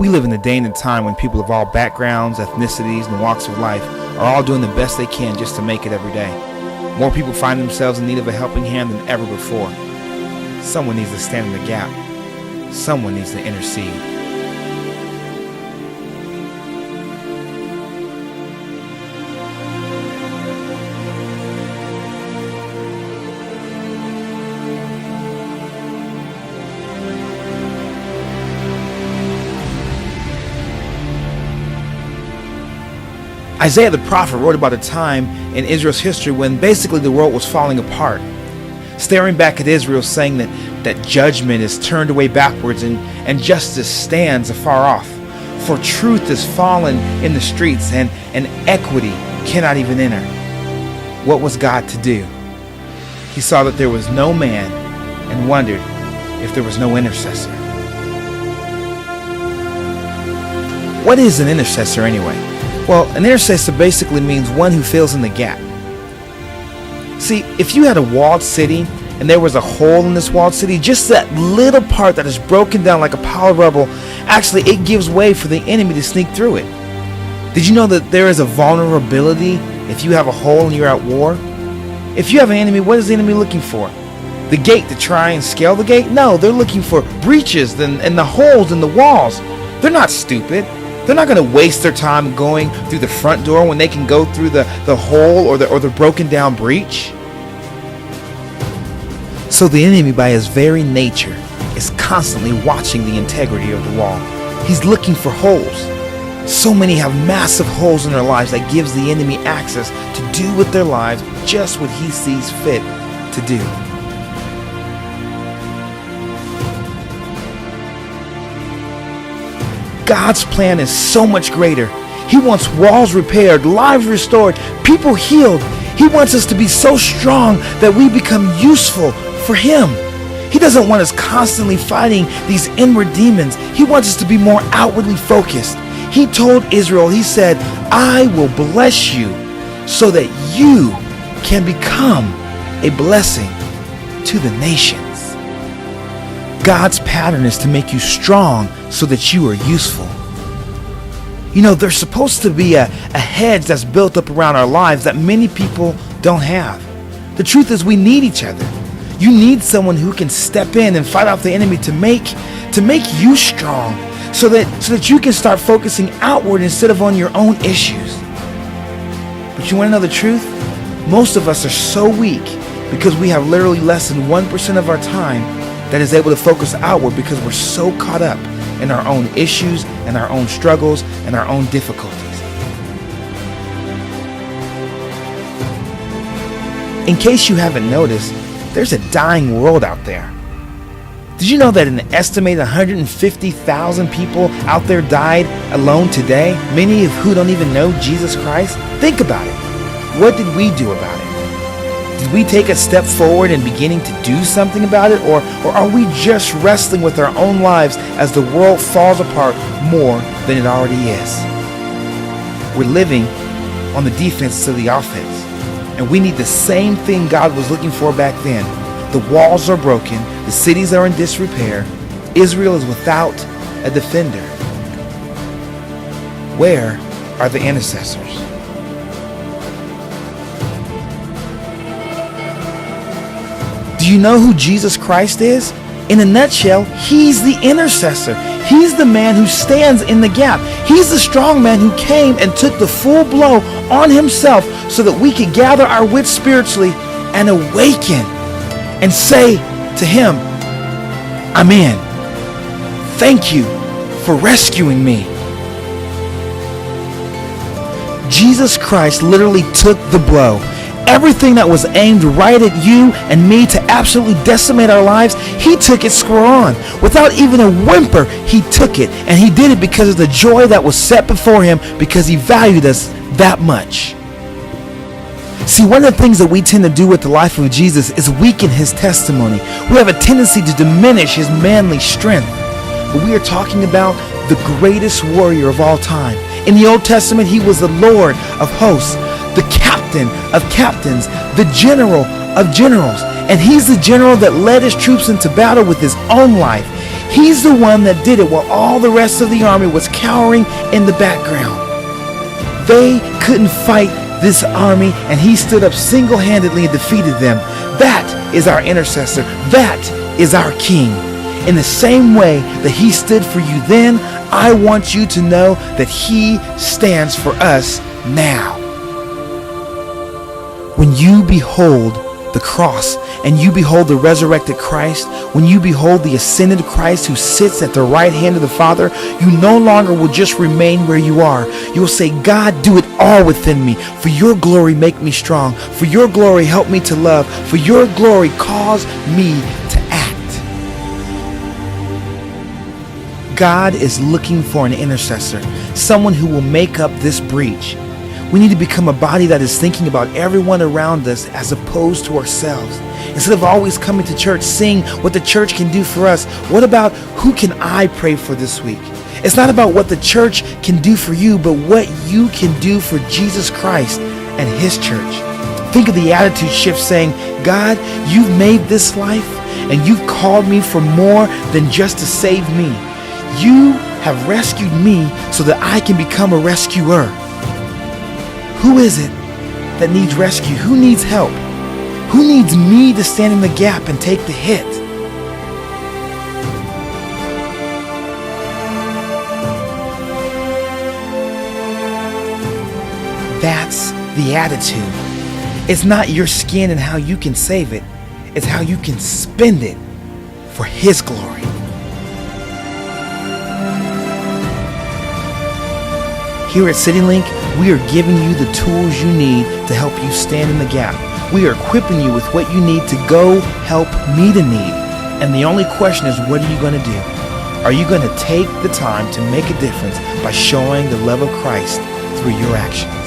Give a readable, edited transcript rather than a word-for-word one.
We live in a day and a time when people of all backgrounds, ethnicities, and walks of life are all doing the best they can just to make it every day. More people find themselves in need of a helping hand than ever before. Someone needs to stand in the gap. Someone needs to intercede. Isaiah the prophet wrote about a time in Israel's history when basically the world was falling apart. Staring back at Israel, saying that judgment is turned away backwards and justice stands afar off. For truth is fallen in the streets and equity cannot even enter. What was God to do? He saw that there was no man and wondered if there was no intercessor. What is an intercessor anyway? Well, an intercessor basically means one who fills in the gap. See, if you had a walled city and there was a hole in this walled city, just that little part that is broken down like a pile of rubble, actually it gives way for the enemy to sneak through it. Did you know that there is a vulnerability if you have a hole and you're at war? If you have an enemy, what is the enemy looking for? The gate to try and scale the gate? No, they're looking for breaches and the holes in the walls. They're not stupid. They're not going to waste their time going through the front door when they can go through the hole or the broken down breach. So the enemy, by his very nature, is constantly watching the integrity of the wall. He's looking for holes. So many have massive holes in their lives that gives the enemy access to do with their lives just what he sees fit to do. God's plan is so much greater. He wants walls repaired, lives restored, people healed. He wants us to be so strong that we become useful for Him. He doesn't want us constantly fighting these inward demons. He wants us to be more outwardly focused. He told Israel, He said, I will bless you so that you can become a blessing to the nations. God's pattern is to make you strong so that you are useful. You know, there's supposed to be a hedge that's built up around our lives that many people don't have. The truth is we need each other. You need someone who can step in and fight off the enemy to make you strong so that you can start focusing outward instead of on your own issues. But you want to know the truth? Most of us are so weak because we have literally less than 1% of our time that is able to focus outward because we're so caught up in our own issues and our own struggles and our own difficulties. In case you haven't noticed, there's a dying world out there. Did you know that an estimated 150,000 people out there died alone today, many of who don't even know Jesus Christ? Think about it. What did we do about it? Did we take a step forward in beginning to do something about it, or are we just wrestling with our own lives as the world falls apart more than it already is? We're living on the defense instead of the offense, and we need the same thing God was looking for back then. The walls are broken, the cities are in disrepair, Israel is without a defender. Where are the intercessors? Do you know who Jesus Christ is? In a nutshell, He's the intercessor. He's the man who stands in the gap. He's the strong man who came and took the full blow on Himself so that we could gather our wits spiritually and awaken and say to Him, I'm in. Thank you for rescuing me. Jesus Christ literally took the blow. Everything that was aimed right at you and me to absolutely decimate our lives, He took it square on. Without even a whimper, He took it. And He did it because of the joy that was set before Him, because He valued us that much. See, one of the things that we tend to do with the life of Jesus is weaken His testimony. We have a tendency to diminish His manly strength. But we are talking about the greatest warrior of all time. In the Old Testament, He was the Lord of hosts, the captain of captains, the general of generals. And He's the general that led His troops into battle with His own life. He's the one that did it while all the rest of the army was cowering in the background. They couldn't fight this army, and he stood up single-handedly and defeated them. That is our intercessor. That is our king. In the same way that he stood for you then, I want you to know that he stands for us now. When you behold the cross and you behold the resurrected Christ, when you behold the ascended Christ who sits at the right hand of the Father, you no longer will just remain where you are. You will say, God, do it all within me. For your glory, make me strong. For your glory, help me to love. For your glory, cause me to act. God is looking for an intercessor, someone who will make up this breach. We need to become a body that is thinking about everyone around us as opposed to ourselves. Instead of always coming to church, seeing what the church can do for us, what about who can I pray for this week? It's not about what the church can do for you, but what you can do for Jesus Christ and his church. Think of the attitude shift saying, God, you've made this life and you've called me for more than just to save me. You have rescued me so that I can become a rescuer. Who is it that needs rescue? Who needs help? Who needs me to stand in the gap and take the hit? That's the attitude. It's not your skin and how you can save it. It's how you can spend it for his glory. Here at CitiLink, we are giving you the tools you need to help you stand in the gap. We are equipping you with what you need to go help meet a need. And the only question is, what are you going to do? Are you going to take the time to make a difference by showing the love of Christ through your action?